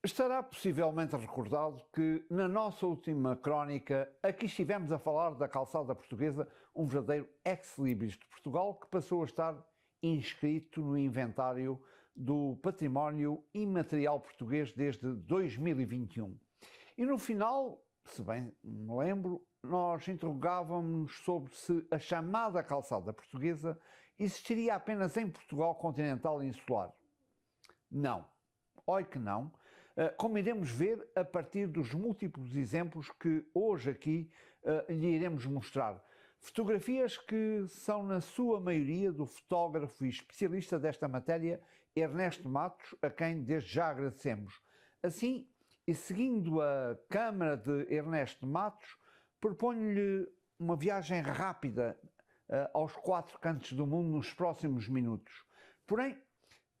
Estará possivelmente recordado que, na nossa última crónica, aqui estivemos a falar da calçada portuguesa, um verdadeiro ex-libris de Portugal que passou a estar inscrito no inventário do património imaterial português desde 2021. E no final, se bem me lembro, nós interrogávamos sobre se a chamada calçada portuguesa existiria apenas em Portugal continental e insular. Não. Olha que não, como iremos ver a partir dos múltiplos exemplos que hoje aqui lhe iremos mostrar. Fotografias que são, na sua maioria, do fotógrafo e especialista desta matéria, Ernesto Matos, a quem desde já agradecemos. Assim, e seguindo a câmara de Ernesto Matos, proponho-lhe uma viagem rápida aos quatro cantos do mundo nos próximos minutos. Porém,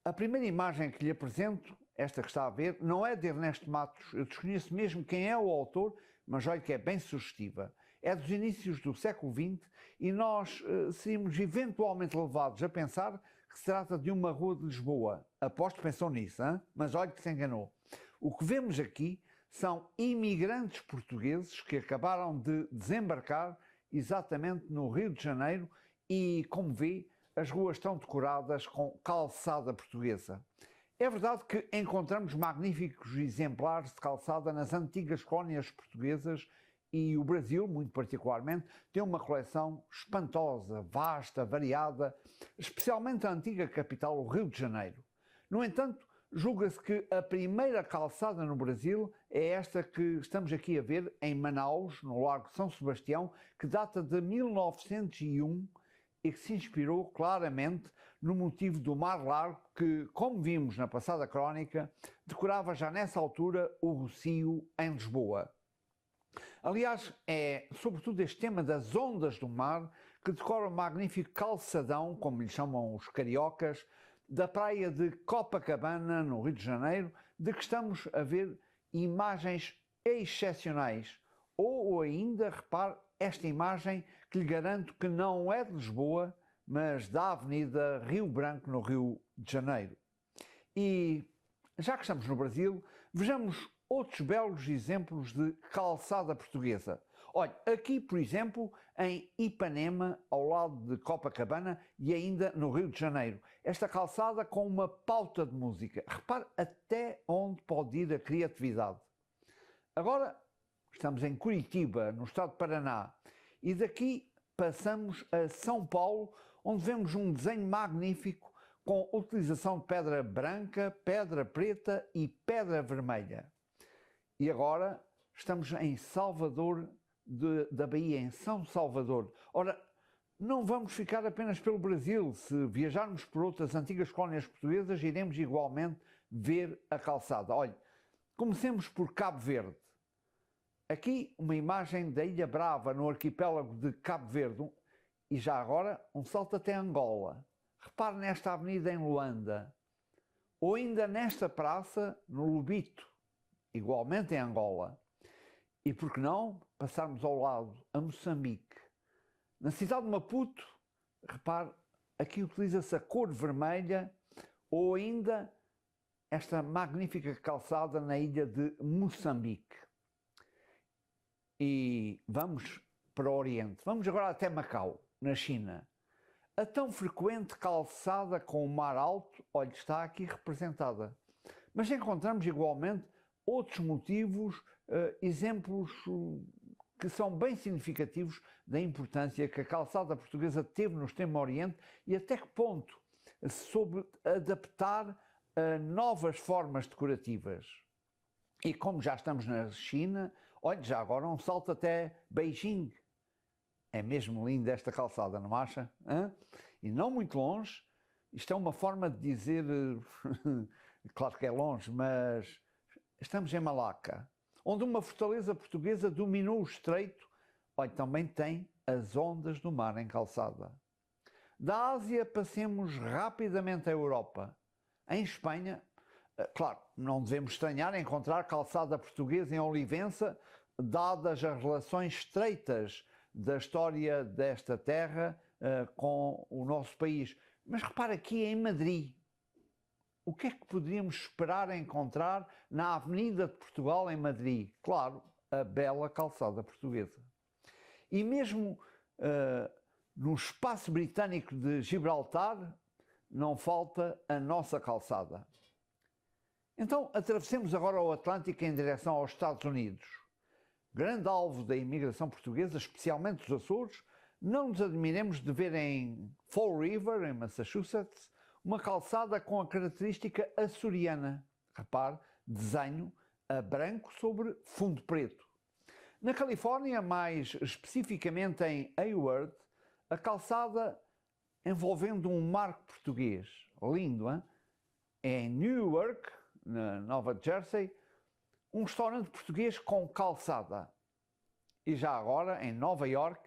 a primeira imagem que lhe apresento, esta que está a ver, não é de Ernesto Matos. Eu desconheço mesmo quem é o autor, mas olha que é bem sugestiva. É dos inícios do século XX e nós seríamos eventualmente levados a pensar que se trata de uma rua de Lisboa. Aposto que pensou nisso, hein? Mas olha que se enganou. O que vemos aqui são imigrantes portugueses que acabaram de desembarcar exatamente no Rio de Janeiro e, como vê, as ruas estão decoradas com calçada portuguesa. É verdade que encontramos magníficos exemplares de calçada nas antigas colónias portuguesas e o Brasil, muito particularmente, tem uma coleção espantosa, vasta, variada, especialmente a antiga capital, o Rio de Janeiro. No entanto, julga-se que a primeira calçada no Brasil é esta que estamos aqui a ver em Manaus, no Largo São Sebastião, que data de 1901 e que se inspirou claramente no motivo do Mar Largo que, como vimos na passada crónica, decorava já nessa altura o Rocio em Lisboa. Aliás, é sobretudo este tema das ondas do mar que decora o magnífico calçadão, como lhe chamam os cariocas, da praia de Copacabana, no Rio de Janeiro, de que estamos a ver imagens excepcionais. Ou ainda, repare, esta imagem que lhe garanto que não é de Lisboa, mas da Avenida Rio Branco, no Rio de Janeiro. E, já que estamos no Brasil, vejamos outros belos exemplos de calçada portuguesa. Olha, aqui, por exemplo, em Ipanema, ao lado de Copacabana e ainda no Rio de Janeiro. Esta calçada com uma pauta de música. Repare até onde pode ir a criatividade. Agora, estamos em Curitiba, no estado de Paraná, e daqui passamos a São Paulo, onde vemos um desenho magnífico com utilização de pedra branca, pedra preta e pedra vermelha. E agora estamos em Salvador da Bahia, em São Salvador. Ora, não vamos ficar apenas pelo Brasil. Se viajarmos por outras antigas colónias portuguesas, iremos igualmente ver a calçada. Olha, comecemos por Cabo Verde. Aqui uma imagem da Ilha Brava, no arquipélago de Cabo Verde, e já agora um salto até Angola. Repare nesta avenida em Luanda, ou ainda nesta praça no Lobito, igualmente em Angola. E por que não passarmos ao lado, a Moçambique? Na cidade de Maputo, repare, aqui utiliza-se a cor vermelha, ou ainda esta magnífica calçada na ilha de Moçambique. E vamos para o Oriente. Vamos agora até Macau, na China. A tão frequente calçada com o mar alto, olha, está aqui representada. Mas encontramos igualmente outros motivos, exemplos que são bem significativos da importância que a calçada portuguesa teve no Extremo Oriente e até que ponto se soube adaptar a novas formas decorativas. E como já estamos na China, olha, já agora um salto até Beijing. É mesmo linda esta calçada, não acha? Hã? E não muito longe, isto é uma forma de dizer, claro que é longe, mas estamos em Malaca, onde uma fortaleza portuguesa dominou o estreito, olha, também tem as ondas do mar em calçada. Da Ásia passemos rapidamente à Europa. Em Espanha, claro, não devemos estranhar encontrar calçada portuguesa em Olivença, dadas as relações estreitas da história desta terra com o nosso país. Mas repara aqui em Madrid, o que é que poderíamos esperar encontrar na Avenida de Portugal, em Madrid? Claro, a bela calçada portuguesa. E mesmo no espaço britânico de Gibraltar, não falta a nossa calçada. Então, atravessemos agora o Atlântico em direção aos Estados Unidos. Grande alvo da imigração portuguesa, especialmente dos Açores, não nos admiremos de ver em Fall River, em Massachusetts, uma calçada com a característica açoriana. Repare, desenho a branco sobre fundo preto. Na Califórnia, mais especificamente em Hayward, a calçada envolvendo um marco português. Lindo, hein? Em Newark, na Nova Jersey, um restaurante português com calçada. E já agora, em Nova York,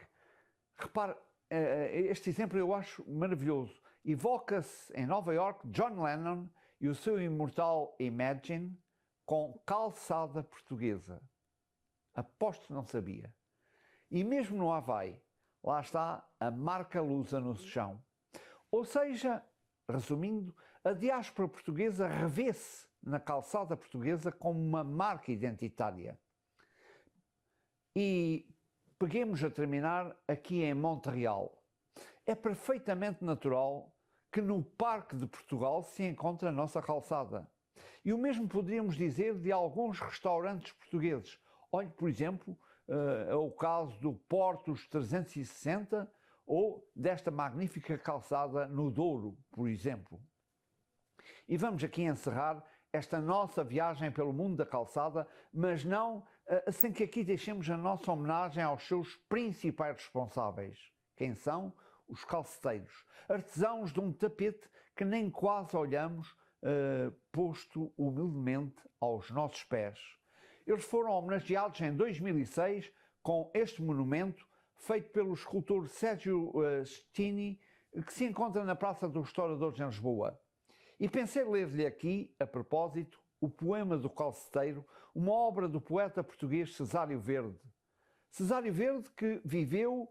repare, este exemplo eu acho maravilhoso. Evoca-se em Nova York John Lennon e o seu imortal Imagine com calçada portuguesa. Aposto que não sabia. E mesmo no Havaí, lá está a marca lusa no chão. Ou seja, resumindo, a diáspora portuguesa revê-se na calçada portuguesa como uma marca identitária. E peguemos a terminar aqui em Montreal. É perfeitamente natural que no Parque de Portugal se encontre a nossa calçada. E o mesmo poderíamos dizer de alguns restaurantes portugueses. Olhe, por exemplo, é o caso do Portos 360 ou desta magnífica calçada no Douro, por exemplo. E vamos aqui encerrar esta nossa viagem pelo mundo da calçada, mas não sem que aqui deixemos a nossa homenagem aos seus principais responsáveis. Quem são? Os calceteiros, artesãos de um tapete que nem quase olhamos, posto humildemente aos nossos pés. Eles foram homenageados em 2006 com este monumento feito pelo escultor Sérgio Stini, que se encontra na Praça dos Restauradores em Lisboa. E pensei ler-lhe aqui, a propósito, o Poema do Calceteiro, uma obra do poeta português Cesário Verde. Cesário Verde, que viveu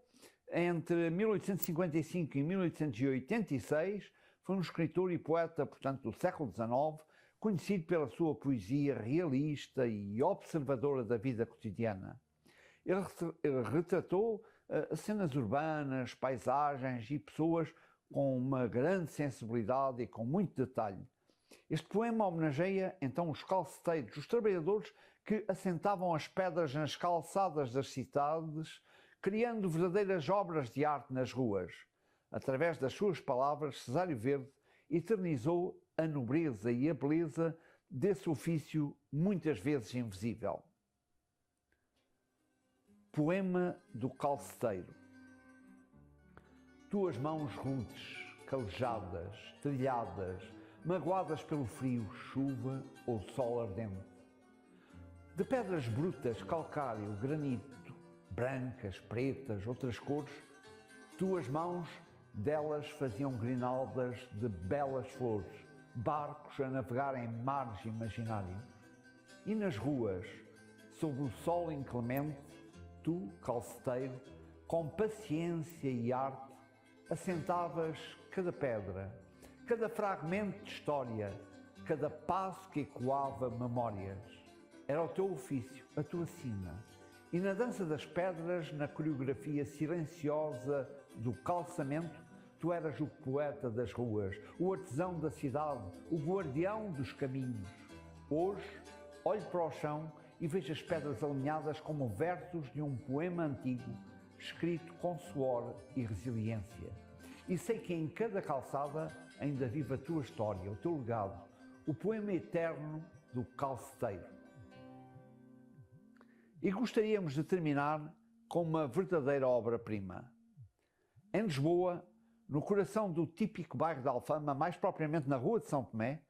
entre 1855 e 1886, foi um escritor e poeta, portanto, do século XIX, conhecido pela sua poesia realista e observadora da vida cotidiana. Ele retratou cenas urbanas, paisagens e pessoas com uma grande sensibilidade e com muito detalhe. Este poema homenageia então os calceteiros, os trabalhadores que assentavam as pedras nas calçadas das cidades, criando verdadeiras obras de arte nas ruas. Através das suas palavras, Cesário Verde eternizou a nobreza e a beleza desse ofício muitas vezes invisível. Poema do Calceteiro. Tuas mãos rudes, calejadas, trilhadas, magoadas pelo frio, chuva ou sol ardente. De pedras brutas, calcário, granito, brancas, pretas, outras cores, tuas mãos delas faziam grinaldas de belas flores, barcos a navegar em mares imaginários. E nas ruas, sob o sol inclemente, tu, calceteiro, com paciência e arte, assentavas cada pedra, cada fragmento de história, cada passo que ecoava memórias. Era o teu ofício, a tua sina. E na dança das pedras, na coreografia silenciosa do calçamento, tu eras o poeta das ruas, o artesão da cidade, o guardião dos caminhos. Hoje, olho para o chão e vejo as pedras alinhadas como versos de um poema antigo, escrito com suor e resiliência. E sei que em cada calçada ainda vive a tua história, o teu legado, o poema eterno do calceteiro. E gostaríamos de terminar com uma verdadeira obra-prima. Em Lisboa, no coração do típico bairro de Alfama, mais propriamente na Rua de São Tomé,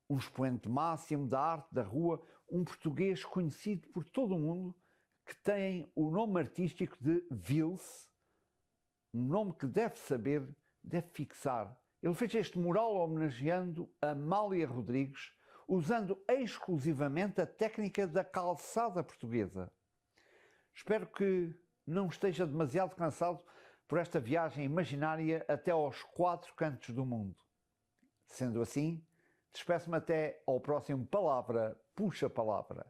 um expoente máximo da arte da rua, um português conhecido por todo o mundo, que tem o nome artístico de Vils, um nome que deve saber, deve fixar. Ele fez este mural homenageando Amália Rodrigues, usando exclusivamente a técnica da calçada portuguesa. Espero que não esteja demasiado cansado por esta viagem imaginária até aos 4 cantos do mundo. Sendo assim, Despeço-me até ao próximo Palavra Puxa Palavra.